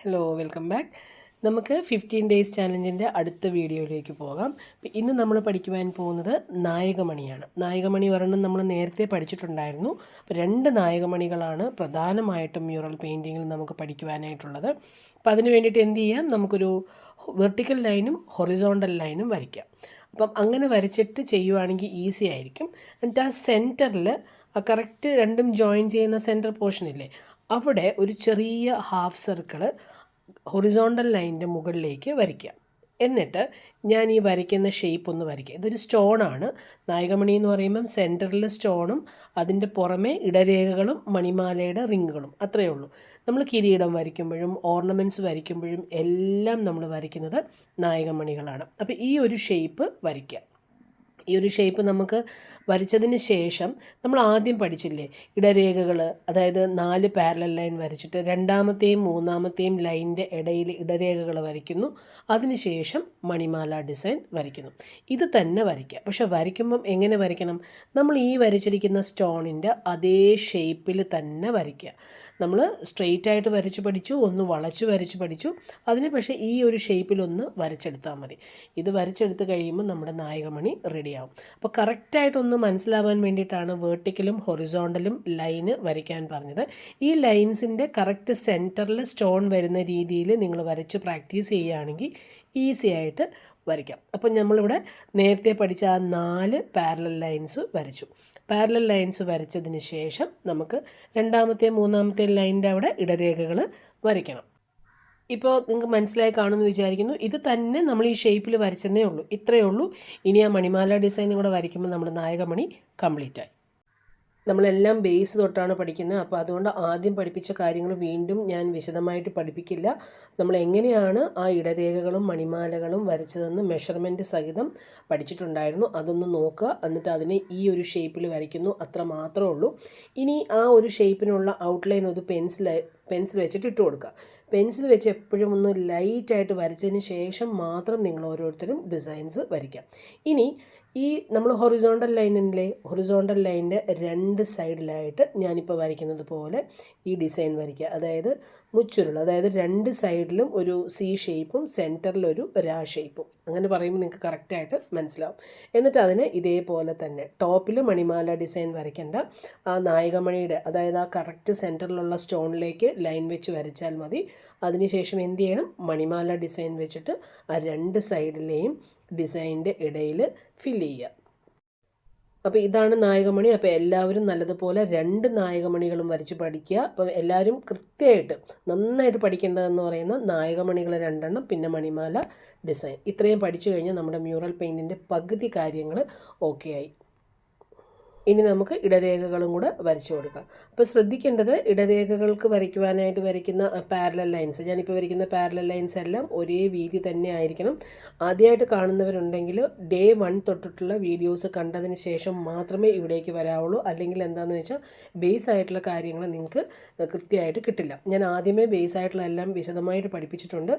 Hello welcome back. നമുക്ക് 15 days ചാലഞ്ചിൻ്റെ അടുത്ത വീഡിയോയിലേക്ക് പോകാം. ഇന്ന് നമ്മൾ പഠിക്കുവാൻ പോകുന്നത് നായകമണിയാണ്. നായകമണി ഒരെണ്ണം നമ്മൾ നേരത്തെ പഠിച്ചിട്ടുണ്ടായിരുന്നു. അപ്പോൾ 2 നായകമണികളാണ് പ്രധാനമായിട്ടും മ്യൂറൽ പെയിൻറ്റിങ്ങിൽ നമുക്ക് പഠിക്കുവാനായിട്ടുള്ളത്. അപ്പോൾ അതിന് വേണ്ടിയിട്ട് എന്ത് ചെയ്യാം, നമുക്കൊരു വെർട്ടിക്കൽ ലൈനും ഹൊറിസോണ്ടൽ ലൈനും വരയ്ക്കാം. അപ്പം അങ്ങനെ വരച്ചിട്ട് ചെയ്യുവാണെങ്കിൽ ഈസി ആയിരിക്കും. എന്നിട്ട് ആ സെൻറ്ററിൽ കറക്റ്റ് രണ്ടും ജോയിൻ ചെയ്യുന്ന സെൻറ്റർ പോർഷനില്ലേ, അവിടെ ഒരു ചെറിയ ഹാഫ് സർക്കിള് ഹൊറിസോണ്ടൽ ലൈനിൻ്റെ മുകളിലേക്ക് വരയ്ക്കുക. എന്നിട്ട് ഞാൻ ഈ വരയ്ക്കുന്ന ഷേപ്പ് ഒന്ന് വരയ്ക്കുക. ഇതൊരു സ്റ്റോണാണ്. നായകമണി എന്ന് പറയുമ്പം സെൻറ്ററിൽ സ്റ്റോണും അതിൻ്റെ പുറമെ ഇടരേഖകളും മണിമാലയുടെ റിങ്ങുകളും, അത്രയേ ഉള്ളൂ. നമ്മൾ കിരീടം വരയ്ക്കുമ്പോഴും ഓർണമെൻറ്റ്സ് വരയ്ക്കുമ്പോഴും എല്ലാം നമ്മൾ വരയ്ക്കുന്നത് നായകമണികളാണ്. അപ്പോൾ ഈ ഒരു ഷേപ്പ് വരയ്ക്കുക. ഈ ഒരു ഷേപ്പ് നമുക്ക് വരച്ചതിന് ശേഷം നമ്മൾ ആദ്യം പഠിച്ചില്ലേ ഇടരേഖകൾ, അതായത് 4 പാരലൽ ലൈൻ വരച്ചിട്ട് രണ്ടാമത്തെയും മൂന്നാമത്തെയും ലൈനിൻ്റെ ഇടയിൽ ഇടരേഖകൾ വരയ്ക്കുന്നു. അതിനുശേഷം മണിമാല ഡിസൈൻ വരയ്ക്കുന്നു. ഇത് തന്നെ വരയ്ക്കുക. പക്ഷെ വരയ്ക്കുമ്പം എങ്ങനെ വരയ്ക്കണം? നമ്മൾ ഈ വരച്ചിരിക്കുന്ന സ്റ്റോണിൻ്റെ അതേ ഷേപ്പിൽ തന്നെ വരയ്ക്കുക. നമ്മൾ സ്ട്രെയിറ്റ് ആയിട്ട് വരച്ച് പഠിച്ചു, ഒന്ന് വളച്ച് വരച്ച് പഠിച്ചു. അതിന് പക്ഷേ ഈ ഒരു ഷേപ്പിലൊന്ന് വരച്ചെടുത്താൽ മതി. ഇത് വരച്ചെടുത്ത് കഴിയുമ്പോൾ നമ്മുടെ നായകമണി റെഡിയാവും. അപ്പോൾ കറക്റ്റായിട്ടൊന്ന് മനസ്സിലാവാൻ വേണ്ടിയിട്ടാണ് വേർട്ടിക്കലും ഹൊറിസോണ്ടലും ലൈന് വരയ്ക്കാൻ പറഞ്ഞത്. ഈ ലൈൻസിൻ്റെ കറക്റ്റ് സെൻറ്ററിൽ സ്റ്റോൺ വരുന്ന രീതിയിൽ നിങ്ങൾ വരച്ച് പ്രാക്ടീസ് ചെയ്യുകയാണെങ്കിൽ ഈസി ആയിട്ട് വരയ്ക്കാം. അപ്പം നമ്മളിവിടെ നേരത്തെ പഠിച്ച ആ 4 പാരലൽ ലൈൻസ് വരച്ചു. പാരലൽ ലൈൻസ് വരച്ചതിന് ശേഷം നമുക്ക് രണ്ടാമത്തെ മൂന്നാമത്തെ ലൈനിൻ്റെ അവിടെ ഇടരേഖകൾ വരയ്ക്കണം. ഇപ്പോൾ നിങ്ങൾക്ക് മനസ്സിലായി കാണുമെന്ന് വിചാരിക്കുന്നു. ഇത് തന്നെ നമ്മൾ ഈ ഷേപ്പിൽ വരച്ചെന്നേ ഉള്ളൂ, ഇത്രയേ ഉള്ളൂ. ഇനി ആ മണിമാല ഡിസൈനും കൂടെ വരയ്ക്കുമ്പോൾ നമ്മുടെ നായകമണി കംപ്ലീറ്റ് ആയി. നമ്മളെല്ലാം ബേസ് തൊട്ടാണ് പഠിക്കുന്നത്. അപ്പോൾ അതുകൊണ്ട് ആദ്യം പഠിപ്പിച്ച കാര്യങ്ങൾ വീണ്ടും ഞാൻ വിശദമായിട്ട് പഠിപ്പിക്കില്ല. നമ്മൾ എങ്ങനെയാണ് ആ ഇടരേഖകളും മണിമാലകളും വരച്ചതെന്ന് മെഷർമെൻറ്റ് സഹിതം പഠിച്ചിട്ടുണ്ടായിരുന്നു. അതൊന്ന് നോക്കുക. എന്നിട്ട് അതിനെ ഈ ഒരു ഷേപ്പിൽ വരയ്ക്കുന്നു, അത്ര മാത്രമേ ഉള്ളൂ. ഇനി ആ ഒരു ഷേപ്പിനുള്ള ഔട്ട്ലൈൻ ഒരു പെൻസിൽ വെച്ചിട്ട് ഇട്ട് കൊടുക്കുക. പെൻസിൽ വെച്ച് എപ്പോഴും ഒന്ന് ലൈറ്റായിട്ട് വരച്ചതിന് ശേഷം മാത്രം നിങ്ങൾ ഓരോരുത്തരും ഡിസൈൻസ് വരയ്ക്കാം. ഇനി ഈ നമ്മൾ ഹൊറിസോണ്ടൽ ലൈനിലെ ഹൊറിസോണ്ടൽ ലൈനിൻ്റെ 2 സൈഡിലായിട്ട് ഞാനിപ്പോൾ വരയ്ക്കുന്നത് പോലെ ഈ ഡിസൈൻ വരയ്ക്കുക. അതായത് മുച്ചുരുൾ, അതായത് 2 സൈഡിലും ഒരു സി ഷേപ്പും സെൻറ്ററിലൊരു രാ ഷേപ്പും. അങ്ങനെ പറയുമ്പോൾ നിങ്ങൾക്ക് കറക്റ്റായിട്ട് മനസ്സിലാവും. എന്നിട്ട് അതിന് ഇതേപോലെ തന്നെ ടോപ്പിൽ മണിമാല ഡിസൈൻ വരയ്ക്കേണ്ട, ആ നായകമണിയുടെ അതായത് ആ കറക്റ്റ് സെൻറ്ററിലുള്ള സ്റ്റോണിലേക്ക് ലൈൻ വെച്ച് വരച്ചാൽ മതി. അതിനുശേഷം എന്ത് ചെയ്യണം, മണിമാല ഡിസൈൻ വെച്ചിട്ട് ആ 2 സൈഡിലെയും ഡിസൈനിൻ്റെ ഇടയിൽ ഫില്ല് ചെയ്യുക. അപ്പോൾ ഇതാണ് നായകമണി. അപ്പോൾ എല്ലാവരും നല്ലതുപോലെ 2 നായകമണികളും വരച്ച് പഠിക്കുക. അപ്പം എല്ലാവരും കൃത്യമായിട്ട് നന്നായിട്ട് പഠിക്കേണ്ടതെന്ന് പറയുന്ന നായകമണികൾ 2 പിന്നെ മണിമാല ഡിസൈൻ, ഇത്രയും പഠിച്ചു കഴിഞ്ഞാൽ നമ്മുടെ മ്യൂറൽ പെയിൻറ്റിൻ്റെ പകുതി കാര്യങ്ങൾ ഓക്കെ ആയി. ഇനി നമുക്ക് ഇടരേഖകളും കൂടെ വരച്ചു കൊടുക്കാം. അപ്പോൾ ശ്രദ്ധിക്കേണ്ടത്, ഇടരേഖകൾക്ക് വരയ്ക്കുവാനായിട്ട് വരയ്ക്കുന്ന പാരലൽ ലൈൻസ്, ഞാനിപ്പോൾ വരയ്ക്കുന്ന പാരലൽ ലൈൻസ് എല്ലാം ഒരേ വീതി തന്നെ ആയിരിക്കണം. ആദ്യമായിട്ട് കാണുന്നവരുണ്ടെങ്കിൽ ഡേ 1 തൊട്ടിട്ടുള്ള വീഡിയോസ് കണ്ടതിന് ശേഷം മാത്രമേ ഇവിടേക്ക് വരാവുള്ളൂ. അല്ലെങ്കിൽ എന്താണെന്ന് വെച്ചാൽ ബേസ് ആയിട്ടുള്ള കാര്യങ്ങൾ നിങ്ങൾക്ക് കൃത്യമായിട്ട് കിട്ടില്ല. ഞാൻ ആദ്യമേ ബേസ് ആയിട്ടുള്ള എല്ലാം വിശദമായിട്ട് പഠിപ്പിച്ചിട്ടുണ്ട്.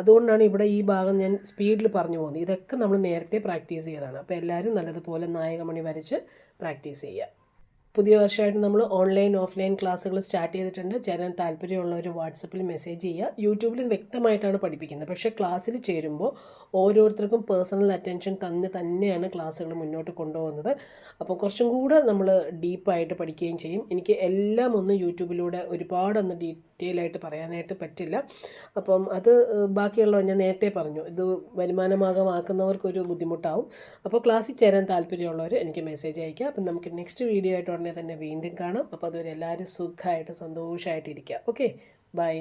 അതുകൊണ്ടാണ് ഇവിടെ ഈ ഭാഗം ഞാൻ സ്പീഡിൽ പറഞ്ഞു പോകുന്നത്. ഇതൊക്കെ നമ്മൾ നേരത്തെ പ്രാക്ടീസ് ചെയ്തതാണ്. അപ്പോൾ എല്ലാവരും നല്ലതുപോലെ നായകമണി വരച്ച് പ്രാക്ടീസ് ചെയ്യുക. പുതിയ വർഷമായിട്ട് നമ്മൾ ഓൺലൈൻ ഓഫ്ലൈൻ ക്ലാസ്സുകൾ സ്റ്റാർട്ട് ചെയ്തിട്ടുണ്ട്. ചേരാൻ താല്പര്യമുള്ളവർ വാട്സപ്പിൽ മെസ്സേജ് ചെയ്യുക. യൂട്യൂബിൽ വ്യക്തമായിട്ടാണ് പഠിപ്പിക്കുന്നത്. പക്ഷേ ക്ലാസ്സിൽ ചേരുമ്പോൾ ഓരോരുത്തർക്കും പേഴ്സണൽ അറ്റൻഷൻ തന്നെയാണ് ക്ലാസ്സുകൾ മുന്നോട്ട് കൊണ്ടുപോകുന്നത്. അപ്പോൾ കുറച്ചും കൂടെ നമ്മൾ ഡീപ്പായിട്ട് പഠിക്കുകയും ചെയ്യും. എനിക്ക് എല്ലാം ഒന്ന് യൂട്യൂബിലൂടെ ഒരുപാടൊന്ന് ഡീറ്റെയിൽ ആയിട്ട് പറയാനായിട്ട് പറ്റില്ല. അപ്പം അത് ബാക്കിയുള്ള ഞാൻ നേരത്തെ പറഞ്ഞു, ഇത് വരുമാനമാർഗമാക്കുന്നവർക്കൊരു ബുദ്ധിമുട്ടാവും. അപ്പോൾ ക്ലാസ്സിൽ ചേരാൻ താല്പര്യമുള്ളവർ എനിക്ക് മെസ്സേജ് അയയ്ക്കുക. അപ്പം നമുക്ക് നെക്സ്റ്റ് വീഡിയോ ആയിട്ട് ഉടനെ തന്നെ വീണ്ടും കാണാം. അപ്പോൾ അതുവരെ എല്ലാവരും സുഖമായിട്ട് സന്തോഷമായിട്ടിരിക്കുക. Okay, by.